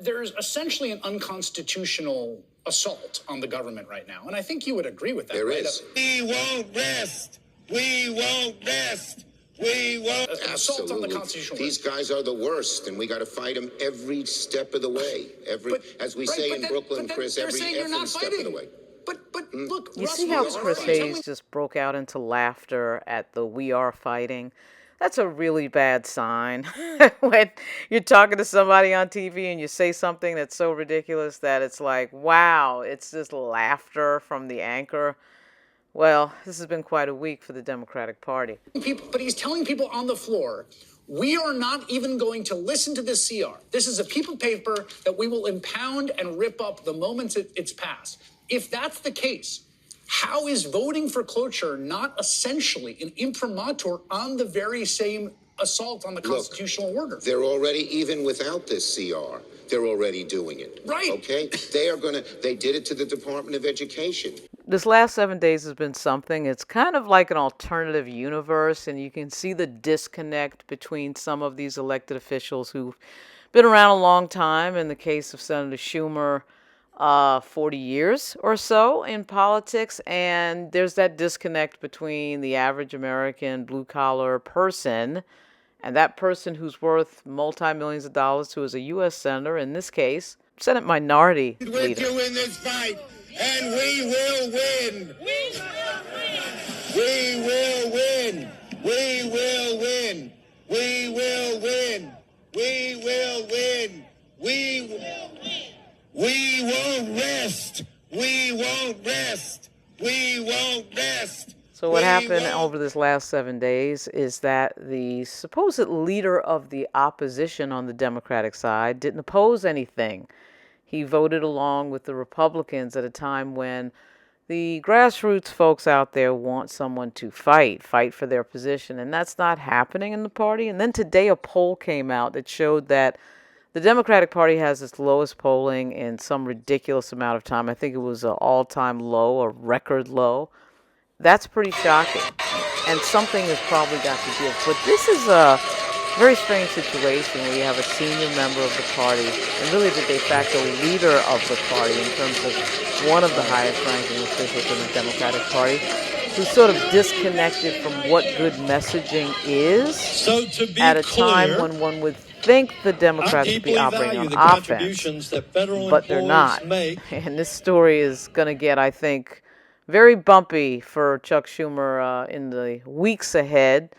there's essentially an unconstitutional assault on the government right now. And I think you would agree with that. There right? is. We won't rest. We won't rest. We won't. An assault on the constitutional These guys are the worst, and we got to fight them every step of the way. As we say in Brooklyn, Chris, every step of the way. But look, You Russ, see how we are Chris fighting. Hayes just broke out into laughter at the "we are fighting"? That's a really bad sign. When you're talking to somebody on TV and you say something that's so ridiculous that it's like, wow, it's just laughter from the anchor. Well, this has been quite a week for the Democratic Party. But he's telling people on the floor, we are not even going to listen to this CR. This is a piece of paper that we will impound and rip up the moment it's passed. If that's the case, how is voting for cloture not essentially an imprimatur on the very same assault on the constitutional order? They're already, even without this CR, they're already doing it. Right. Okay? They did it to the Department of Education. This last 7 days has been something. It's kind of like an alternative universe, and you can see the disconnect between some of these elected officials who've been around a long time. In the case of Senator Schumer, 40 years or so in politics, and there's that disconnect between the average American blue-collar person and that person who's worth multi-millions of dollars, who is a U.S. senator, in this case, Senate Minority Leader. With you in this fight, and we will win. We will win. We will win. We will win. We will win. We will win. We won't rest. We won't rest. We won't rest. So what happened over this last 7 days is that the supposed leader of the opposition on the Democratic side didn't oppose anything. He voted along with the Republicans at a time when the grassroots folks out there want someone to fight for their position, and that's not happening in the party. And then today a poll came out that showed that the Democratic Party has its lowest polling in some ridiculous amount of time. I think it was an all-time low, a record low. That's pretty shocking, and something has probably got to give. But this is a very strange situation where you have a senior member of the party, and really the de facto leader of the party in terms of one of the highest-ranking officials in the Democratic Party, who's sort of disconnected from what good messaging is at a time when one would think the Democrats would be operating on offense, but they're not. And this story is going to get, I think, very bumpy for Chuck Schumer in the weeks ahead.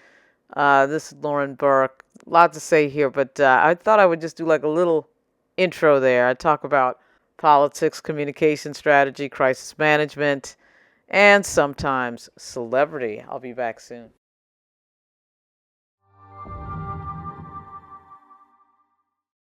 This is Lauren Burke. A lot to say here, but I thought I would just do like a little intro there. I talk about politics, communication strategy, crisis management, and sometimes celebrity. I'll be back soon.